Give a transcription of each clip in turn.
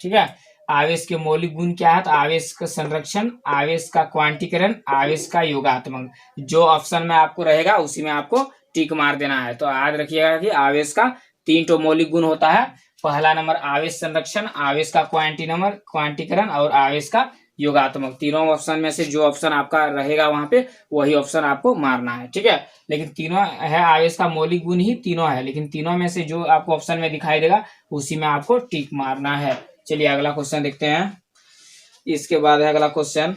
ठीक है। आवेश के मौलिक गुण क्या है, तो आवेश का संरक्षण, आवेश का क्वांटीकरण, आवेश का योगात्मक। जो ऑप्शन में आपको रहेगा उसी में आपको टिक मार देना है। तो याद रखिएगा कि आवेश का 3 तो मौलिक गुण होता है। पहला नंबर आवेश संरक्षण, आवेश का क्वांटीकरण और आवेश का योगात्मक। तीनों ऑप्शन में से जो ऑप्शन आपका रहेगा वहां पे वही ऑप्शन आपको मारना है, ठीक है। लेकिन तीनों है, आवेश का मौलिक गुण ही तीनों है, लेकिन तीनों में से जो आपको ऑप्शन में दिखाई देगा उसी में आपको टिक मारना है। चलिए अगला क्वेश्चन देखते हैं। इसके बाद है अगला क्वेश्चन,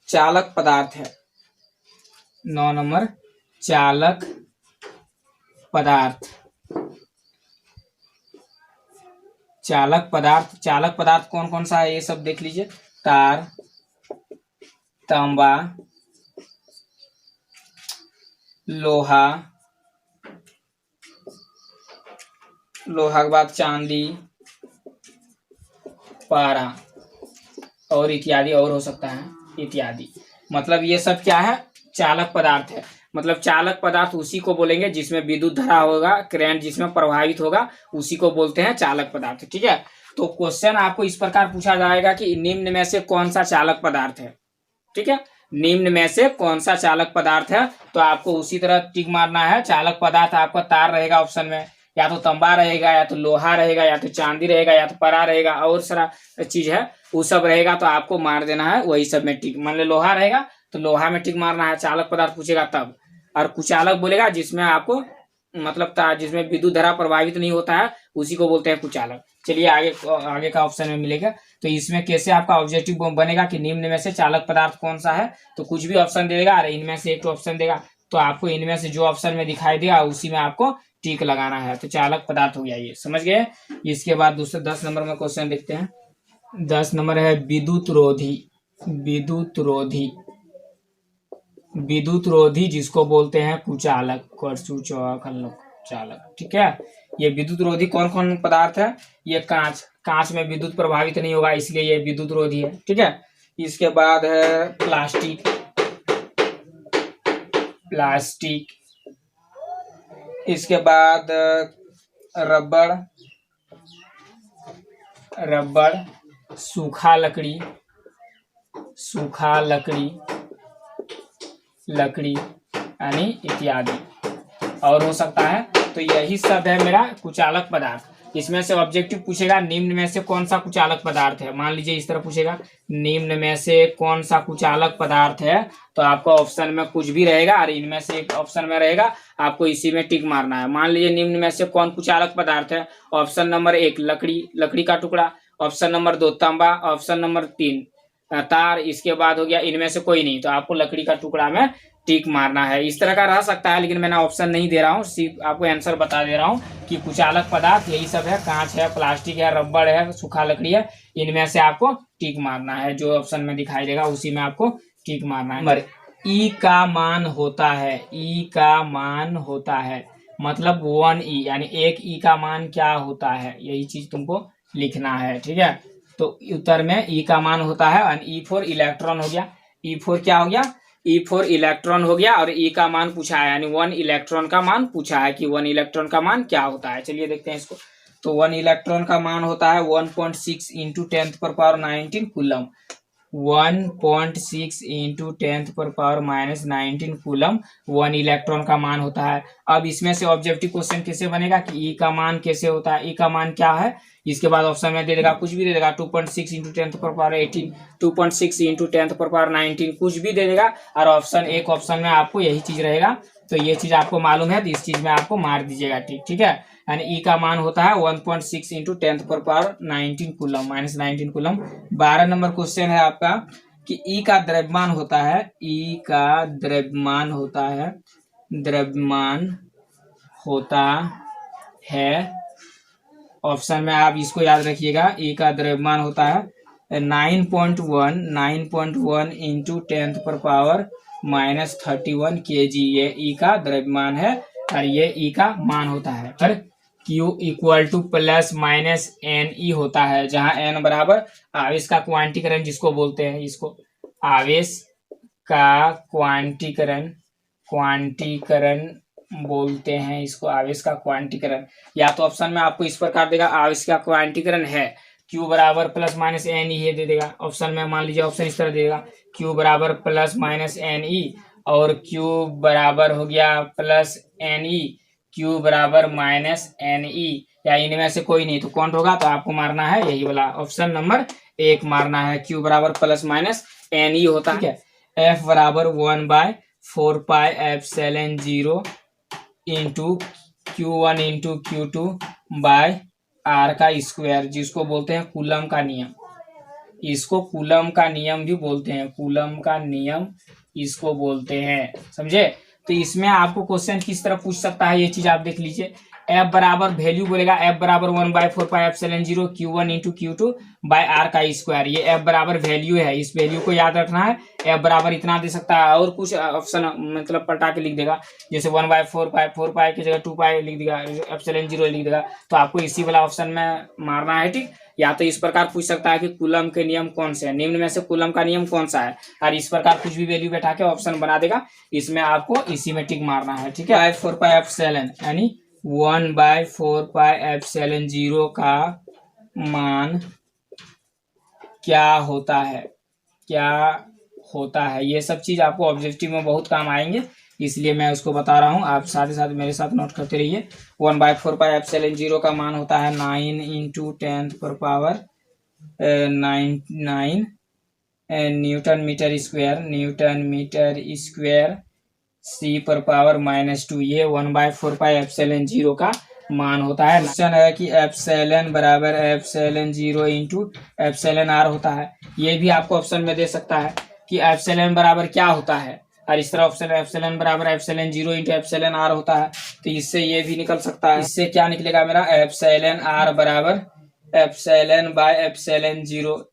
चालक पदार्थ है 9 नंबर, चालक पदार्थ। चालक पदार्थ, चालक पदार्थ कौन कौन सा है ये सब देख लीजिए। तार, तांबा, लोहा, लोहा के बाद चांदी, पारा और इत्यादि, और हो सकता है इत्यादि। मतलब ये सब क्या है, चालक पदार्थ है। मतलब चालक पदार्थ उसी को बोलेंगे जिसमें विद्युत धारा होगा, करंट जिसमें प्रभावित होगा, उसी को बोलते हैं चालक पदार्थ, ठीक है। तो क्वेश्चन आपको इस प्रकार पूछा जाएगा कि निम्न में से कौन सा चालक पदार्थ है, ठीक है। निम्न में से कौन सा चालक पदार्थ है, तो आपको उसी तरह टिक मारना है। चालक पदार्थ आपका तार रहेगा ऑप्शन में, या तो तांबा रहेगा, या तो लोहा रहेगा, या तो चांदी रहेगा, या तो परा रहेगा, और सारा चीज है वो सब रहेगा, तो आपको मार देना है वही सब में टिक। मान लो लोहा रहेगा तो लोहा में टिक मारना है, चालक पदार्थ पूछेगा तब। और कुचालक बोलेगा जिसमें आपको मतलब जिसमें विद्युत धारा प्रभावित नहीं होता है उसी को बोलते हैं कुचालक। चलिए आगे का ऑप्शन में मिलेगा। तो इसमें कैसे आपका ऑब्जेक्टिव बनेगा कि निम्न में से चालक पदार्थ कौन सा है, तो कुछ भी ऑप्शन देगा और इनमें से एक ऑप्शन देगा, तो आपको इनमें से जो ऑप्शन में दिखाई देगा उसी में आपको टिक लगाना है। तो चालक पदार्थ हो गया ये, समझ गए। इसके बाद दूसरे 10 नंबर में क्वेश्चन देखते हैं। 10 नंबर है विद्युत रोधी। विद्युत रोधी, विद्युत रोधी जिसको बोलते हैं कुचालक, चालक, ठीक है। ये विद्युत रोधी कौन कौन पदार्थ है, ये कांच, कांच में विद्युत प्रभावित नहीं होगा इसलिए ये विद्युत रोधी है, ठीक है। इसके बाद है प्लास्टिक, प्लास्टिक। इसके बाद रबड़, रबड़, सूखा लकड़ी, सूखा लकड़ी, लकड़ी यानी इत्यादि, और हो सकता है। तो यही सब है मेरा कुचालक पदार्थ। इसमें से ऑब्जेक्टिव पूछेगा निम्न में से कौन सा कुचालक पदार्थ है। मान लीजिए इस तरह पूछेगा निम्न में से कौन सा कुचालक पदार्थ है, तो आपको ऑप्शन में कुछ भी रहेगा और इनमें से एक ऑप्शन में रहेगा, आपको इसी में टिक मारना है। मान लीजिए निम्न में से कौन कुचालक पदार्थ है, ऑप्शन नंबर 1 लकड़ी, लकड़ी का टुकड़ा, ऑप्शन नंबर 2 तांबा, ऑप्शन नंबर 3 तार, इसके बाद हो गया इनमें से कोई नहीं, तो आपको लकड़ी का टुकड़ा में टिक मारना है। इस तरह का रह सकता है, लेकिन मैंने ऑप्शन नहीं दे रहा हूँ, सिर्फ आपको आंसर बता दे रहा हूँ कि कुचालक पदार्थ यही सब है, कांच है, प्लास्टिक है, रबड़ है, सूखा लकड़ी है, इनमें से आपको टिक मारना है। जो ऑप्शन में दिखाई देगा उसी में आपको टिक मारना है। ई का मान होता है, ई का मान होता है, मतलब 1 ई यानी 1 ई का मान क्या होता है, यही चीज तुमको लिखना है, ठीक है। तो उत्तर में ई का मान होता है, और ई फॉर इलेक्ट्रॉन हो गया। ई फॉर क्या हो गया, ई फॉर इलेक्ट्रॉन हो गया, और ई का मान पूछा है यानी 1 इलेक्ट्रॉन का मान पूछा है कि 1 इलेक्ट्रॉन का मान क्या होता है। चलिए देखते हैं इसको। तो 1 इलेक्ट्रॉन का मान होता है 1.6 into 10⁻19 coulomb. 1.6 into 10⁻−19 coulomb 1 electron का मान होता है। अब इसमें से ऑब्जेक्टिव क्वेश्चन कैसे बनेगा कि ई का मान कैसे होता है, ई का मान क्या है, इसके बाद ऑप्शन में दे देगा, कुछ भी दे देगा, 2.6 इंटू 10⁻18, 2.6 इंटू 10⁻19 कुछ भी दे देगा, और ऑप्शन एक ऑप्शन में आपको यही चीज रहेगा। तो ये चीज आपको मालूम है तो इस चीज में आपको मार दीजिएगा, ठीक है। यानी ई का मान होता है 1.6 into 10⁻19 coulomb -19 coulomb. 12 number question है आपका कि ई का द्रव्यमान होता है, ई का द्रव्यमान होता है, द्रव्यमान होता है, ऑप्शन में आप इसको याद रखिएगा, ई का द्रव्यमान होता है 9.1 इंटू 10⁻31 kg, ये ई का द्रव्यमान है और ये ई का मान होता है। और Q इक्वल टू ±NE होता है, जहां N बराबर आवेश का क्वांटीकरण जिसको बोलते हैं, इसको आवेश का क्वांटीकरण बोलते हैं इसको आवेश का क्वांटीकरण। या तो ऑप्शन में आपको इस प्रकार देगा आवेश का क्वांटीकरण है Q बराबर प्लस माइनस एन ई दे देगा। ऑप्शन में मान लीजिए ऑप्शन इस तरह देगा Q बराबर प्लस माइनस एन ई और Q बराबर हो गया प्लस एन ई, Q बराबर माइनस एन ई, या इनमें से कोई नहीं तो कौन होगा, तो आपको मारना है यही वाला ऑप्शन नंबर 1 मारना है, Q बराबर प्लस माइनस एन ई होता है। F बराबर 1/4πε0 into Q1 into Q2 by R का स्क्वायर, जिसको बोलते हैं कूलम का नियम। इसको कूलम का नियम भी बोलते हैं, कूलम का नियम इसको बोलते हैं, समझे। तो इसमें आपको क्वेश्चन किस तरह पूछ सकता है ये चीज आप देख लीजिए। F बराबर वैल्यू बोलेगा F बराबर 1/4πε0 Q1 into Q2 by R का स्क्वायर। ये F बराबर वैल्यू है, इस वैल्यू को याद रखना है। F बराबर इतना दे सकता है और कुछ ऑप्शन मतलब पलटा के लिख देगा, जैसे 1/4π की जगह 2π लिख देगा, ε0 लिख देगा, तो आपको इसी वाला ऑप्शन में मारना है, ठीक। या तो इस प्रकार पूछ सकता है कि कूलम के नियम कौन से है, निम्न में से कूलम का नियम कौन सा है, और इस प्रकार कुछ भी वैल्यू बैठा के ऑप्शन बना देगा, इसमें आपको इसी में टिक मारना है, ठीक है। 4πε यानी 1/4πε0 का मान क्या होता है, क्या होता है, ये सब चीज आपको ऑब्जेक्टिव में बहुत काम आएंगे, इसलिए मैं उसको बता रहा हूँ, आप साथ ही साथ मेरे साथ नोट करते रहिए। 1/4πε0 का मान होता है 9 into 10⁻9 Newton metre square C⁻⁻²। ये 1/4πε0 का मान होता है। क्वेश्चन है कि एप्सिलॉन बराबर ε0 इंटू εr होता है। ये भी आपको ऑप्शन में दे सकता है कि एप्सिलॉन बराबर क्या होता है, और इस तरह ऑप्शन एप्सिलॉन बराबर ε0 इंटू εr होता है, तो इससे ये भी निकल सकता है। इससे क्या निकलेगा मेरा, एप्सिलॉन r बराबर एप्सिलॉन बाय ε0।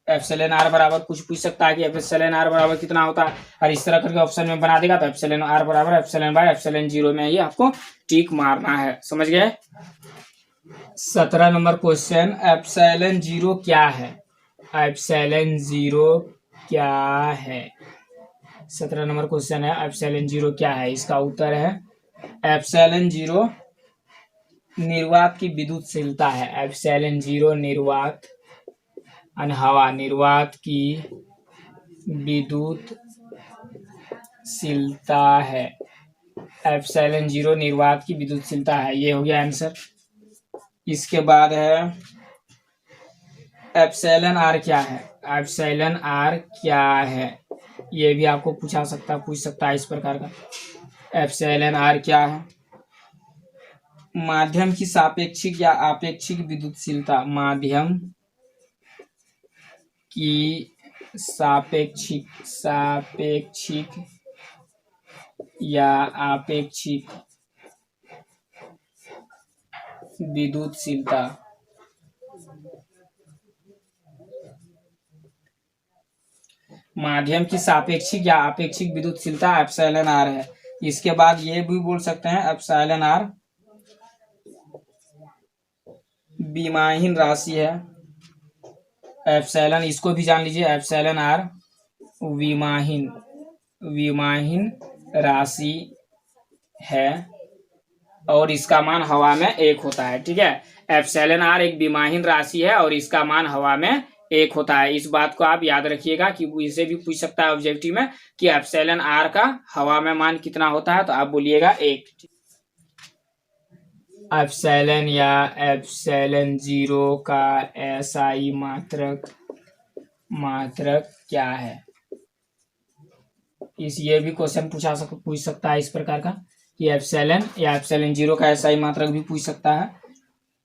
एप्सिलॉन r बराबर कुछ पूछ सकता है कि एप्सिलॉन r बराबर कितना होता है, और इस तरह करके ऑप्शन में बना देगा, तो एप्सिलॉन r बराबर एप्सिलॉन बाय ε0 में ही आपको टिक मारना है, समझ गए। 17 नंबर क्वेश्चन, ε0 क्या है, ε0 क्या है। 17 नंबर क्वेश्चन है ε0 क्या है। इसका उत्तर है ε0 निर्वात की विद्युतशीलता है। ε0 निर्वात हवा निर्वात की विद्युतशीलता है। ε0 निर्वात की विद्युतशीलता है, ये हो गया आंसर। इसके बाद है एप्सिलॉन r क्या है, एप्सिलॉन r क्या है, ये भी आपको पूछ सकता है इस प्रकार का। एप्सिलॉन r क्या है, माध्यम की सापेक्षिक या आपेक्षिक विद्युतशीलता, माध्यम की सापेक्षिक या आपेक्षिक विद्युतशीलता, माध्यम की सापेक्षिक या आपेक्षिक विद्युतशीलता एप्सिलॉन r है। इसके बाद ये भी बोल सकते हैं एप्सिलॉन r विमाहीन राशि है। एप्सिलॉन, इसको भी जान लीजिए, एप्सिलॉन r विमाहीन राशि है और इसका मान हवा में 1 होता है, ठीक है। एप्सिलॉन r एक विमाहीन राशि है और इसका मान हवा में 1 होता है। इस बात को आप याद रखिएगा कि इसे भी पूछ सकता है ऑब्जेक्टिव में कि एप्सिलॉन r का हवा में मान कितना होता है, तो आप बोलिएगा 1। एप्सिलॉन या ε0 का SI मात्रक क्या है। ये भी क्वेश्चन पूछ सकता है इस प्रकार का कि एप्सिलॉन या ε0 का SI मात्रक भी पूछ सकता है।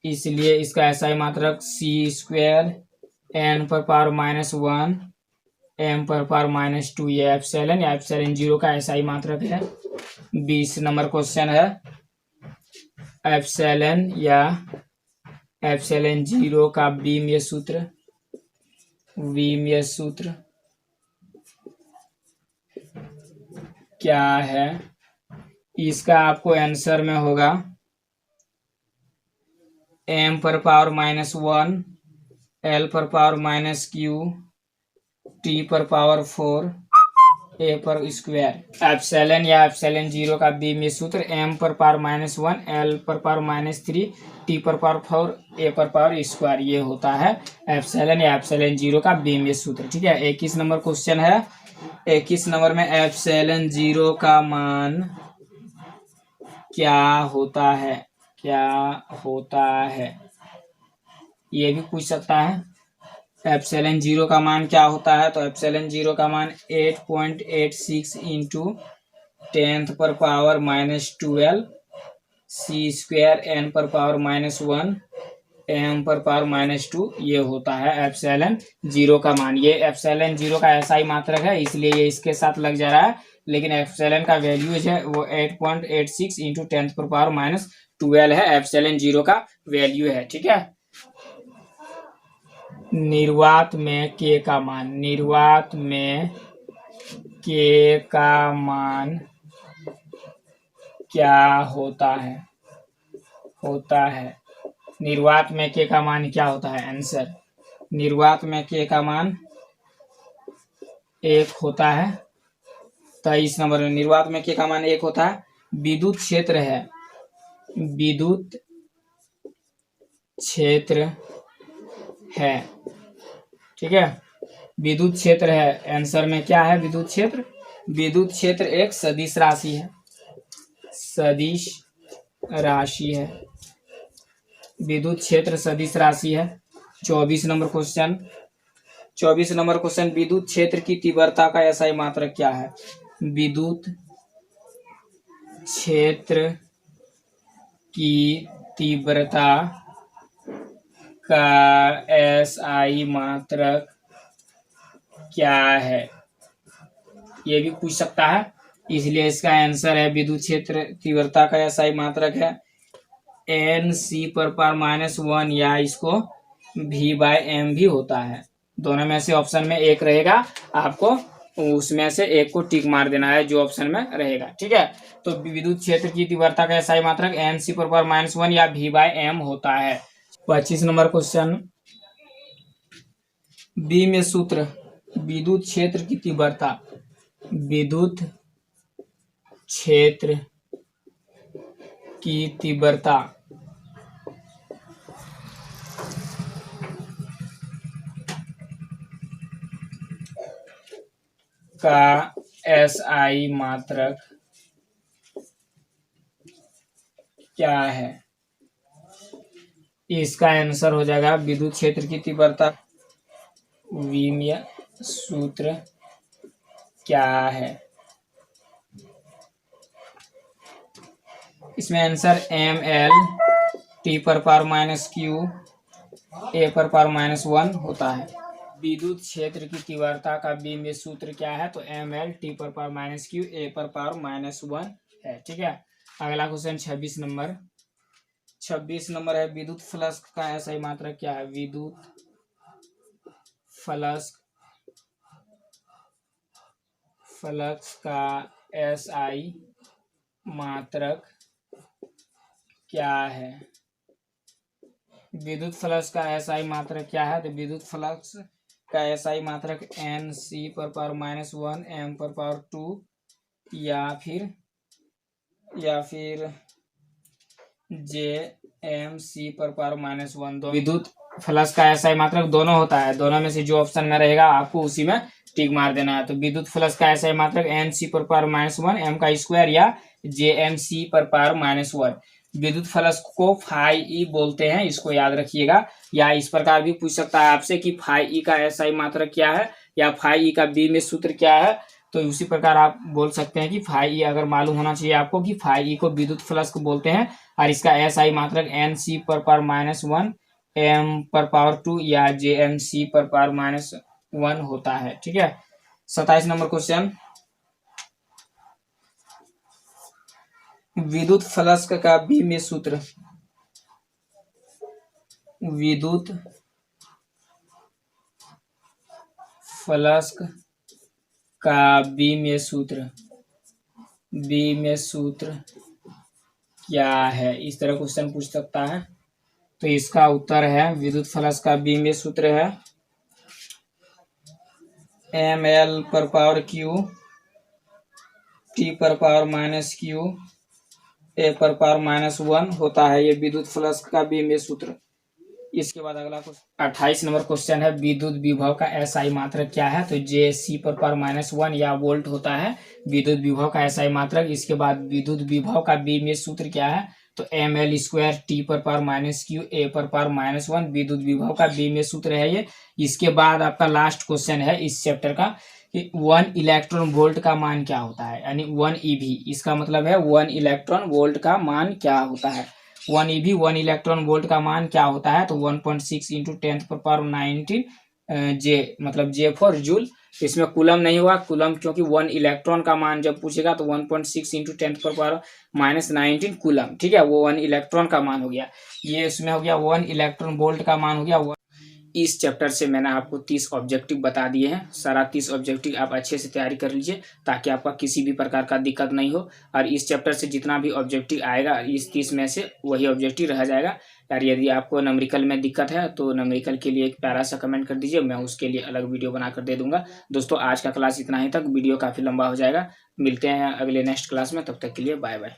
इसलिए इसका SI मात्रक c² n⁻⁻1 m⁻⁻2 ये एप्सिलॉन या ε0 का SI मात्रक है। 20 नंबर क्वेश्चन है, एप्सिलॉन या ε0 का विमीय सूत्र क्या है। इसका आपको आंसर में होगा m⁻⁻1 l⁻⁻q t⁻4 ए पर स्क्वायर। एप्सिलॉन या एप्सिलॉन जीरो का बी में सूत्र एम पर पावर -1 एल पर पावर -3 टी पर पावर 4 ए पर पावर स्क्वायर, ये होता है एप्सिलॉन या एप्सिलॉन जीरो का बी में सूत्र। ठीक है, 21 नंबर क्वेश्चन है। 21 नंबर में एप्सिलॉन जीरो का मान क्या होता है, क्या होता है, ये भी पूछ सकता है। एप्सिलॉन जीरो का मान क्या होता है, तो एप्सिलॉन जीरो का मान 8.86 इंटू 10 पर पावर -12 सी स्क्वायर एन पर पावर -1 एम पर पावर -2, ये होता है एप्सिलॉन जीरो का मान। ये एप्सिलॉन जीरो का ऐसा ही मात्रक है, इसलिए ये इसके साथ लग जा रहा है, लेकिन एप्सिलॉन का वैल्यूज है वो 8.86 इंटू 10 पर पावर -12 है, एप्सिलॉन जीरो का वैल्यू है। ठीक है, निर्वात में के का मान, निर्वात में के का मान क्या होता है, होता है निर्वात में के का मान क्या होता है, आंसर निर्वात में के का मान 1 होता है। 23 नंबर में निर्वात में के का मान 1 होता है। विद्युत क्षेत्र है, विद्युत क्षेत्र है, ठीक है, विद्युत क्षेत्र है, आंसर में क्या है विद्युत क्षेत्र, विद्युत क्षेत्र एक सदिश राशि है, सदिश राशि है, विद्युत क्षेत्र सदिश राशि है। 24 नंबर क्वेश्चन, 24 नंबर क्वेश्चन, विद्युत क्षेत्र की तीव्रता का एसआई मात्रक क्या है, विद्युत क्षेत्र की तीव्रता का एसआई मात्रक क्या है, ये भी पूछ सकता है, इसलिए इसका आंसर है विद्युत क्षेत्र तीव्रता का एसआई मात्रक है एन सी पर पावर -1 या इसको V/m भी होता है। दोनों में से ऑप्शन में एक रहेगा, आपको उसमें से एक को टिक मार देना है जो ऑप्शन में रहेगा। ठीक है, तो विद्युत क्षेत्र की तीव्रता का एसआई मात्रक एन सी पर पावर -1 या V/m होता है। 25 नंबर क्वेश्चन, बी में सूत्र विद्युत क्षेत्र की तीव्रता, विद्युत क्षेत्र की तीव्रता का एसआई मात्रक क्या है, इसका आंसर हो जाएगा विद्युत क्षेत्र की तीव्रता, विमीय सूत्र क्या है, इसमें आंसर ml t पर पावर -q a पर पावर -1 होता है। विद्युत क्षेत्र की तीव्रता का बी में सूत्र क्या है, तो ml t पर पावर -q a पर पावर -1 है। ठीक है, अगला क्वेश्चन 26 नंबर, 26 नंबर है विद्युत फ्लक्स का एसआई मात्रक क्या है, विद्युत फ्लक्स का एसआई मात्रक क्या है, विद्युत फ्लक्स का एसआई मात्रक क्या है, तो विद्युत फ्लक्स का एसआई मात्रक एन सी पर पावर -1 एम पर पावर 2 या फिर जे एम सी पर पावर -1, दो विद्युत फ्लक्स का एसआई मात्रक दोनों होता है, दोनों में से जो ऑप्शन में रहेगा आपको उसी में टिक मार देना है। तो विद्युत फ्लक्स का एसआई मात्रक एन सी पर पावर -1 एम का स्क्वायर या जे एम सी पर पावर -1। विद्युत फ्लक्स को फाई ई बोलते हैं, इसको याद रखिएगा, या इस प्रकार भी पूछ सकता है आपसे कि फाई ई का एसआई मात्रक क्या है या फाई ई का बी में सूत्र क्या है, तो उसी प्रकार आप बोल सकते हैं कि फाई ई अगर मालूम होना चाहिए आपको कि फाई ई को विद्युत फ्लक्स को बोलते हैं और इसका एसआई मात्रक एन सी पर पावर -1 एम पर पावर 2 या जे एम सी पर पावर -1 होता है। ठीक है, 27 नंबर क्वेश्चन, विद्युत फ्लक्स का बी में सूत्र, विद्युत फ्लक्स का बी में सूत्र क्या है, इस तरह क्वेश्चन पूछ सकता है। तो इसका उत्तर है विद्युत फ्लक्स का बी में सूत्र है ml पर पावर q टी पर पावर माइनस क्यू ए पर पावर माइनस 1 होता है। ये विद्युत फ्लक्स का बीमीय सूत्र। इसके बाद अगला 28 नंबर क्वेश्चन है, विद्युत विभव का एसआई मात्रक क्या है? तो जे सी पर पावर माइनस 1 या वोल्ट होता है विद्युत विभव का एसआई मात्रक। इसके बाद विद्युत विभव का बीमीय सूत्र क्या है? तो एम एल स्क्वायर टी पर पावर माइनस क्यू ए पर पावर माइनस 1 विद्युत विभव का बीमीय सूत्र है ये। इसके बाद आपका लास्ट क्वेश्चन है इस चैप्टर का कि 1 इलेक्ट्रॉन वोल्ट का मान क्या होता है, यानी 1 ईवी। इसका मतलब है 1 इलेक्ट्रॉन वोल्ट का मान क्या होता है। 1 ईवी 1 इलेक्ट्रॉन वोल्ट का मान क्या होता है? तो 1.6 इंटू 10⁻19 जे, मतलब जे फॉर जूल। इसमें कूलम नहीं होगा, कूलम क्योंकि 1 इलेक्ट्रॉन का मान जब पूछेगा तो 1.6 इंटू 10⁻19 कूलम, ठीक है, वो 1 इलेक्ट्रॉन का मान हो गया। ये इसमें हो गया 1 इलेक्ट्रॉन वोल्ट का मान हो गया। इस चैप्टर से मैंने आपको 30 ऑब्जेक्टिव बता दिए हैं। सारा 30 ऑब्जेक्टिव आप अच्छे से तैयारी कर लीजिए ताकि आपका किसी भी प्रकार का दिक्कत नहीं हो। और इस चैप्टर से जितना भी ऑब्जेक्टिव आएगा इस 30 में से वही ऑब्जेक्टिव रह जाएगा। यार यदि आपको न्यूमेरिकल में दिक्कत है तो न्यूमेरिकल के लिए एक प्यारा सा कमेंट कर दीजिए, मैं उसके लिए अलग वीडियो बनाकर दे दूंगा। दोस्तों आज का क्लास इतना ही तक, वीडियो काफ़ी लंबा हो जाएगा। मिलते हैं अगले नेक्स्ट क्लास में, तब तक के लिए बाय बाय।